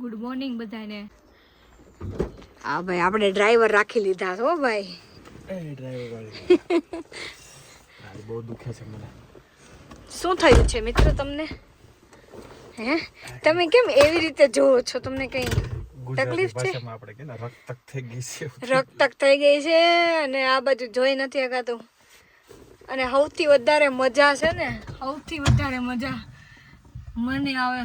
Good morning બધાને. હા ભાઈ, આપણે ડ્રાઈવર રાખી લીધા છો ભાઈ. એ ડ્રાઈવર વાળી આ બહુ દુખે છે મને. શું થયું છે મિત્ર તમને? હે તમે કેમ એવી રીતે જોવો છો? તમને કઈ તકલીફ છે? આપણે કે રક્તક થઈ ગઈ છે. રક્તક થઈ ગઈ છે અને આ બાજુ જોઈ નથી શકાતું. અને સૌથી વધારે મજા છે ને, સૌથી વધારે મજા મને આવે,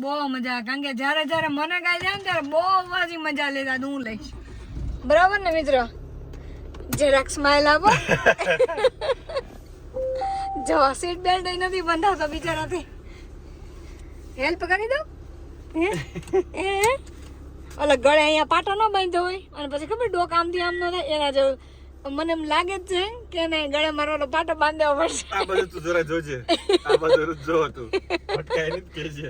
બહુ મજા આવે. કારણ કે જ્યારે જ્યારે મને કાંઈ જાય ને ત્યારે બહુ વાજી મજા લેતા હું લઈશ. બરાબર ને મિત્ર? જરાક સ્માઈલ આપો. જો સીટ બેલ્ટ નથી બંધાતો બિચારાથી. હેલ્પ કરી દો. ઓલા ગળે અહીંયા પાટો ન બાંધ્યો હોય અને પછી ખબર ડોક આમથી આમ ન થાય એના જેવું. મને એમ લાગે જ છે કે એને ગળે મારો ઓલો પાટો બાંધવો પડશે. આ બધું તું જરા જોજે. આ બધું જો તું ફટકાઈ નથી કેજે.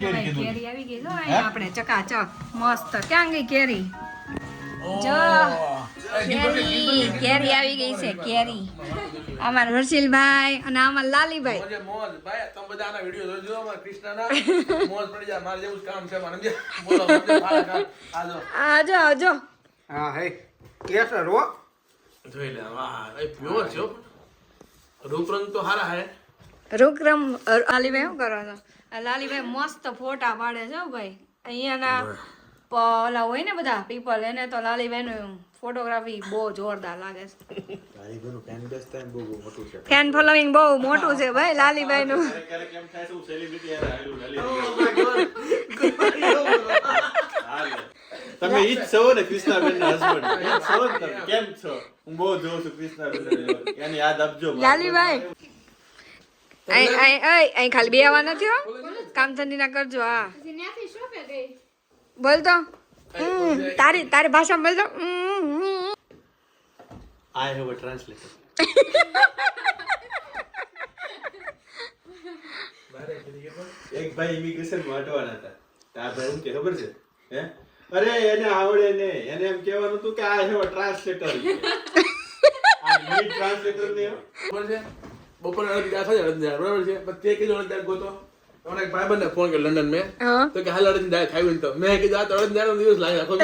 કેરી આવી ગઈ જો અહીંયા આપણે ચકાચક મસ્ત. ક્યાં ગઈ કેરી? જો કેરી આવી ગઈ છે. કેરી અમાર હર્ષિલભાઈ અને અમાર લાલીભાઈ. મોજ ભાઈ તમે બધા આના વિડિયો જોજો. અમાર કૃષ્ણના મોજ પડી જાય. મારે જેવું જ કામ છે મને. બોલો આજો આજો. હા હે કેસર હો જોઈ લે. વાહ એ પ્યોર છે. રૂપરંગ તો હારા હે. રૂકરમ લાલીભાઈ શું કરો છો? લાલીભાઈ મસ્ત ફોટા પાડે છે ભાઈ. અહીંયાના ઓલા હોય ને બધા પીપલ, એને તો લાલીભાઈ નું ફોટોગ્રાફી બહુ જોરદાર લાગે છે. ફેન ફોલોઈંગ બહુ મોટું છે ભાઈ લાલીભાઈ નું. તમે ઈ જ છો ને કૃષ્ણાબેન ના હસબન્ડ? ઈ જ છો ને તમે? કેમ છો? હું બહુ જોઉં છું કૃષ્ણાબેન એની યાદ આપજો. લાલીભાઈ અહીં ખાલી બે આવવા નથી હો, કામ ધંધી ના કરજો. હા બોલ તો. તારી ભાષામાં બોલ તો. I have a translator. એક ભાઈ ઇમિગ્રેશન માં અટવાના હતા. આ ભાઈ શું કે ખબર છે? હે અરે એને આવડે ને, એને એમ કહેવાનું હતું કે આઈ હેવ અ ટ્રાન્સલેટર. આ મી ટ્રાન્સલેટર ને ખબર છે બપોરે 11:30 બરાબર છે. પછી તે કીધું 11 ગોતો. મને એક ભાઈબંધને ફોન કર્યો લંડન મેં, તો કે હાલ 11 ખાવી ને. તો મેં કીધું આ તો 11 દિવસ લાગે આખો.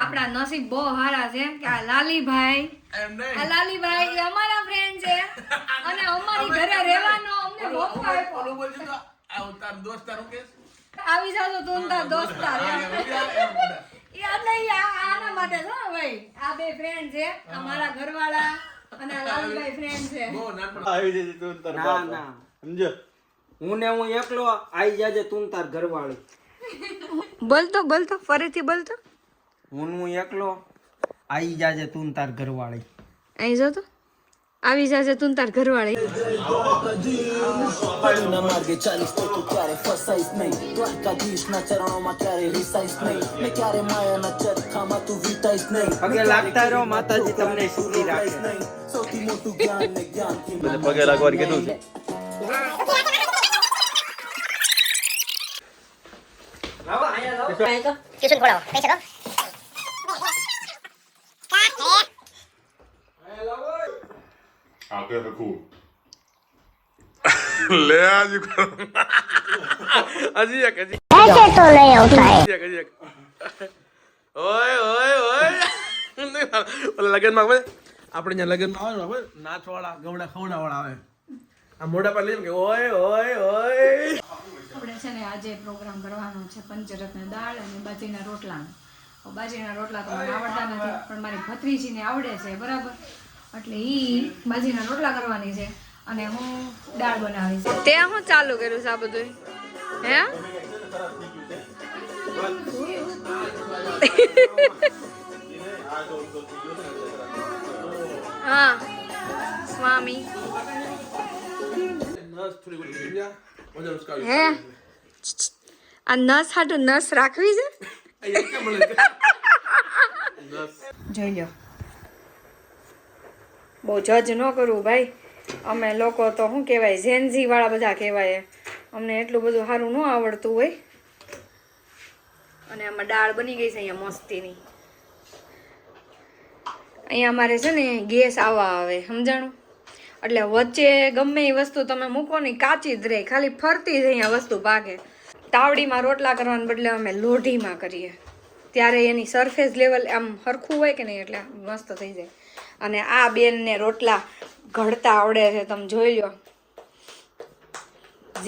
આપણા નસીબ બહુ સારા છે કે આ લાલીભાઈ એ અમારા ફ્રેન્ડ છે અને અમારી ઘરે રહેવાનો અમને મોકો આપ્યો. ઓલો બોલ છે તો આ તાર દોસ્તાર હું કે આવી જાજો તું તાર દોસ્તાર. યાદ નહીં આના માટે છે ભાઈ. આ બે ફ્રેન્ડ છે, અમારા ઘરવાળા અને આ લાલીભાઈ ફ્રેન્ડ છે. બહુ નાનપણ આવી જજે તું તાર ના બાપ. ના સમજો? હું ને હું એકલો આઈ જાજે તું તાર ઘરવાળી. બોલતો ફરીથી બોલતો. હું એકલો આઈ જાજે તું તાર ઘરવાળી. અહીં જો તો આવી જાજે તું તાર ઘરવાળી. પગે લાગતા રહો, માતાજી તમને સુખી રાખે. પગે લાગવાનું કીધું છે. ટ્યુશન ખોલાવો પૈસા દો. લે આજુ કરો. હજી એક ऐसे तो नहीं होता है. ઓય લગન માં આપણે ત્યાં લગન માં આવે ને નાચવાળા ગવડા ખવડાવાળા આવે. આ મોઢા પર લઈને કે ઓય આપણે છે ને આજે પ્રોગ્રામ કરવાનો છે પંચરત્ન દાળ અને બાજરીના રોટલાનો. બાજરીના રોટલા તો મને આવડતા નથી, પણ મારી ભત્રીજીને આવડે છે બરાબર. એટલે ઈ બાજરીના રોટલા કરવાની છે અને હું દાળ બનાવી છે. તે હું ચાલુ કર્યું છે આ બધું? હે હા સ્વામી હે આ નસ હાટું નસ રાખવી છે. જોઈ લો, બહુ જજ ન કરવું ભાઈ. અમે લોકો તો શું કહેવાય ઝેનઝી વાળા બધા કહેવાય. અમને એટલું બધું સારું ન આવડતું હોય. અને આમાં દાળ બની ગઈ છે અહીંયા મસ્તીની. અહીંયા અમારે છે ને ગેસ આવવા આવે સમજાણું. એટલે વચ્ચે ગમે એ વસ્તુ તમે મૂકો ને કાચી જ રહે, ખાલી ફરતી જ અહીંયા વસ્તુ પાકે. તાવડીમાં રોટલા કરવાને બદલે અમે લોઢીમાં કરીએ, ત્યારે એની સરફેસ લેવલ આમ સરખું હોય કે નહીં, એટલે મસ્ત થઈ જાય. અને આ બેનને રોટલા ઘડતા આવડે છે, તમે જોઈ લો.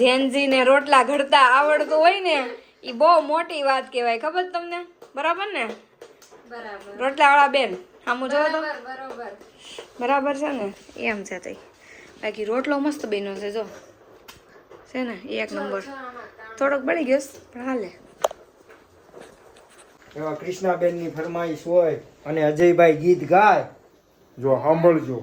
જેનજીને રોટલા ઘડતા આવડતું હોય ને એ બહુ મોટી વાત કહેવાય, ખબર તમને? બરાબર ને? બરાબર. રોટલાવાળા બેન આમ જોવો તો બરાબર છે ને? એમ છે તઈ. બાકી રોટલો મસ્ત બન્યો છે, જો છે ને એક નંબર. થોડોક બળી ગયો પણ હાલે. એવા કૃષ્ણાબેનની ફરમાઈશ હોય અને અજયભાઈ ગીત ગાય, જો સાંભળજો.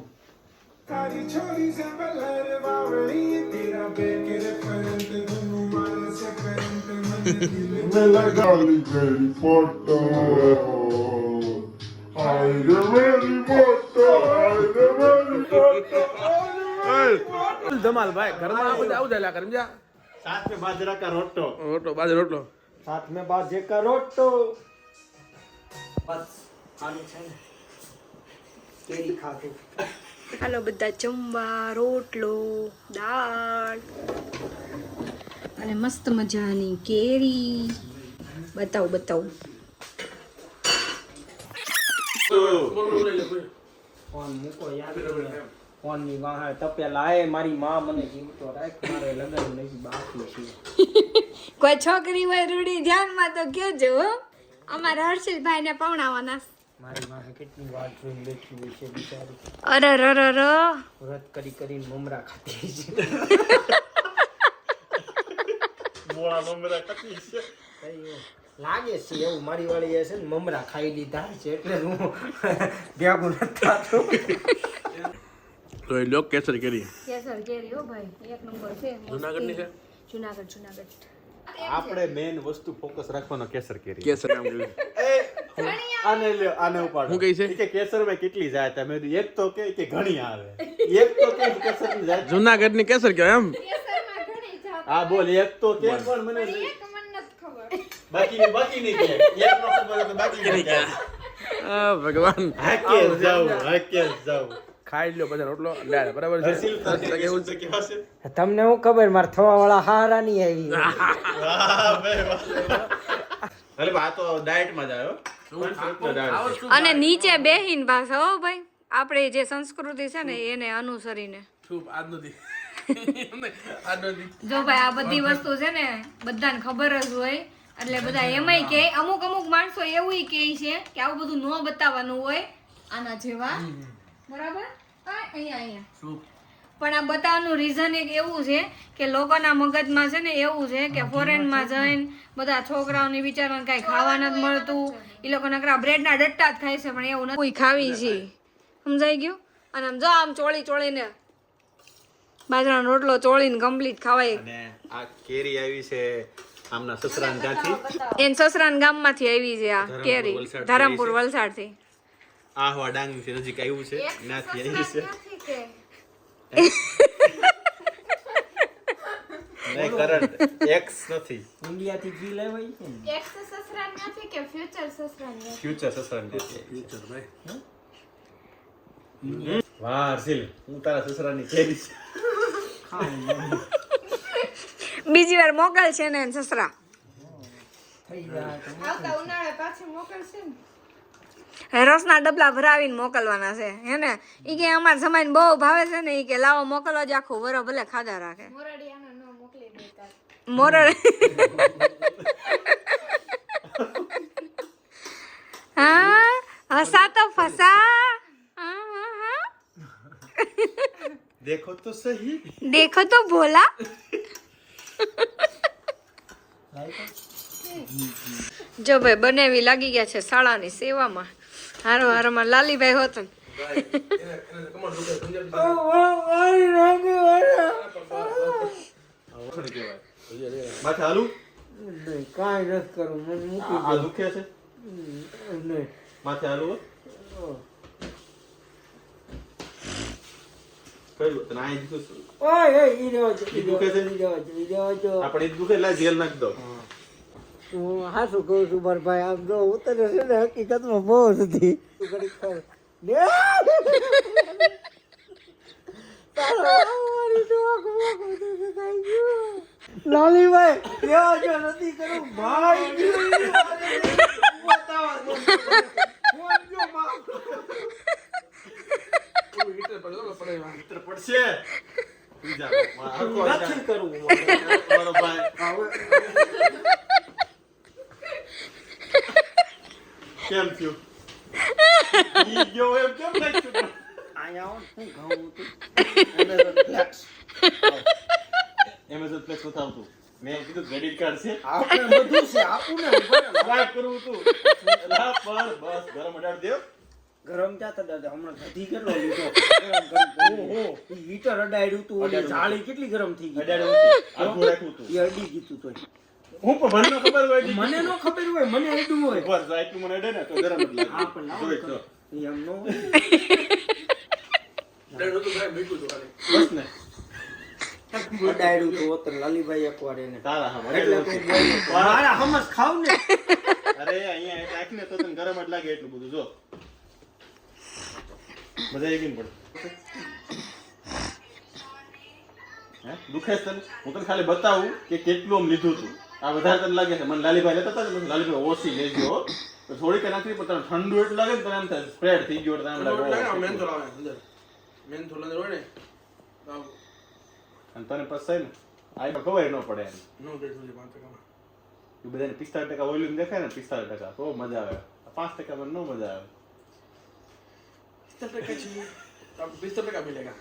ધમાલ ભાઈ ઘરમાં આ બધા આવું જાય કરમજા. साथ में बाजरा का रोटो. રોટલો બાજુ રોટલો સાથ મેં બાજે કા રોટો. બસ આનું છે ને કેરી ખાતું. હાલો બધા જમવા. રોટલો, દાળ અને મસ્ત મજાની કેરી. બતાવું. ફોન મૂકો યાર. ફોન ની વાહે તપેલા એ મારી માં મને જીવતો રાખ, મારે લગન નહીં બાકી છે. કોઈ છોકરી હોય રૂડી ધ્યાનમાં તો કહેજો હો. અમારા હર્ષિલભાઈ ને પવણાવવાના. મારી વાહે કેટલી વાત જોઈને બેઠી હોય છે બિચારી. અરરરર. વ્રત કરીને મમરા ખાતી છે. મોળા મમરા કતી છે. લાગે છે એવું મારી વાળી એ છે ને મમરા ખાઈ લીધા છે એટલે હું ભેગું નથી થતું. તો એ લોક કેસર કેરી કેસર કેરી હો ભાઈ, એક નંબર છે. જુનાગઢની છે. જુનાગઢ. આપણે મેન વસ્તુ ફોકસ રાખવાનો કેસર કેરી. કેસર નામ જોયું. આને લ્યો, આને ઉપાડો. હું કહી છે? કે કેસર માં કેટલી જાય? તમે એક તો કે ઘણી આવે, એક તો કે કેસર ની જાય. જુનાગઢની કેસર કહેવાય એમ. હા બોલ, એક તો કે પણ મને બાકી નહીં કે એક નો ખબર તો બાકી નહીં કે. આ ભગવાન હાકે જાવ. ખાઈ લ્યો બધા રોટલો દાળ બરાબર છે. હર્ષિલ એવું તો કેવા છે? તમને હું ખબર મારે થવા વાળા હારા નહીં આવી. વાહ ભાઈ વાહ. અરે બા તો ડાયટ માં જાય હો. અને નીચે બેહીન પાછા હો ભાઈ, આપણે જે સંસ્કૃતિ છે ને એને અનુસરીને. ચૂપ આજ નથી. જો ભાઈ આ બધી વસ્તુ છે ને બધાને ખબર જ હોય, એટલે બધા એમાંય કે અમુક માણસો એવું કહે છે કે આવું બધું ન બતાવવાનું હોય આના જેવા, બરાબર? અહીંયા પણ આ બતાવવાનું રીઝન એક એવું છે કે લોકોના મગજમાં છે ને એવું છે કે ફોરેનમાં જઈને બધા છોકરાઓને બિચારાને કાંઈ ખાવા નથી મળતું, એ લોકો નકરા બ્રેડના ડટ્ટા જ ખાય છે, પણ એવું નથી. કોઈ ખાવી છે, સમજાઈ ગયું? અને આમ જો આમ ચોળીને બાજરાનો રોટલો ચોળીને કમ્પ્લીટ ખવાય. અને આ કેરી આવી છે આમના સસરાન ત્યાંથી. એન સસરાન ગામમાંથી આવી છે આ કેરી, ધરમપુર વલસાડથી. આહવા ડાંગ થી નજીક આવ્યું છે, ત્યાંથી આવી છે. નહીં કરંટ એક્સ નથી, ઇન્ડિયા થી જી લેવાય છે ને. ફ્યુચર સસરાન ત્યાંથી. ફ્યુચર ભાઈ વાહ હર્ષિલ, હું તારા સસરાની કેરી છે. બીજી વાર મોકલ છે ને એન સસરા. થઈ જાય તો રસના ડબલા ભરાવીને મોકલવાના છે હે ને. ઈ કે અમારા જમાઈને બહુ ભાવે છે ને, ઈ કે લાવો મોકલવા જ આખું વરો ભલે ખાધા રાખે. મોરડ હા હસા તો ફસા. દેખો તો સહી. દેખો તો ભોલા. જો ભાઈ બનેવી લાગી ગયા છે શાળાની સેવામાં. હારોમાં લાલીભાઈ હોત ને. માથે હાલું નહીં, કાંઈ નથી કરું, મને મૂકી આ દુખે છે નહીં. માથે હાલું કયું તને આ દુખે છે? ઓય ઈ રહ્યો છે, ઈ દુખે છે? ઈ રહ્યો છે. આપણે ઈ દુખે એટલે જેલ નાખ દો. હું હાસું કહું છું મારા ભાઈ, આમ જો ઉતરે છે ને હકીકતમાં બહુ નથી. લાલીભાઈ કેવા જો નથી કરું ભાઈ હીટર પડે તો પડે એમાં. મિત્ર પડશે બીજા આખો નથી કરવું મારો ભાઈ કેમ થયું ઈ ગયો એમ કેમ લાગ્યું આયા હું ઘઉં તું એમેઝોન પ્લેસ બતાવતું મેં કીધું ક્રેડિટ કાર્ડ છે આપણે બધું છે આપું ને સ્વાઈપ કરવું તું લા પર બસ ગરમ અડાડ દેવ ગરમ જાતા દાદા હમણાં ગધી કેટલો લીધો ઓહો ઈ હીટર અડાડ્યું તું ઓલી જાળી કેટલી ગરમ થઈ ગઈ અડાડ નથી આખું રાખવું તું ઈ અડી ગયું તું તોય હું પણ મને ખબર હોય કે મને નો ખબર હોય મને અડ્યું હોય બસ આટલું મને અડે ને તો ગરમ જ હા લાગે પણ જોઈ લાવો તો ઈ એમ નો હીટર નહોતું ભાઈ, મૂક્યું હતું ખાલી. બસ ને અડાડ્યું તું ઓતર લાલીભાઈ એકવાર એને તારા હા એટલે મને તું બોલ મારા હમસ ખાવ ને અરે અહીંયા એક રાખને તો તને ગરમ જ લાગે એટલું બધું જો મજા આવી ગઈ ને પણ હે દુખે છે તને હું તને ખાલી બતાવું કે કેટલું આમ લીધું તું આ વધારે તને લાગે છે મને લાલીભાઈ લેતા હતા ને લાલીભાઈ ઓછી લેજો હો. તો થોડીક નાખી પણ તને ઠંડુ એટલું લાગે ને તને એમ થાય સ્પ્રેડ થઈ ગયો એટલે તને એમ એટલે લાગે ને ઓહો. મેન્થોલ આવે અંદર. મેન્થોલ અંદર હોય ને તો અને તને પસાય ને આ ખબર ન પડે એમ નો ડેટ સુધી 5%. એ બધાને 45% વોલ્યુમ દેખાય ને 45% તો મજા આવે 5% માં ન મજા આવે 70% चाहिए, अब 20% मिलेगा.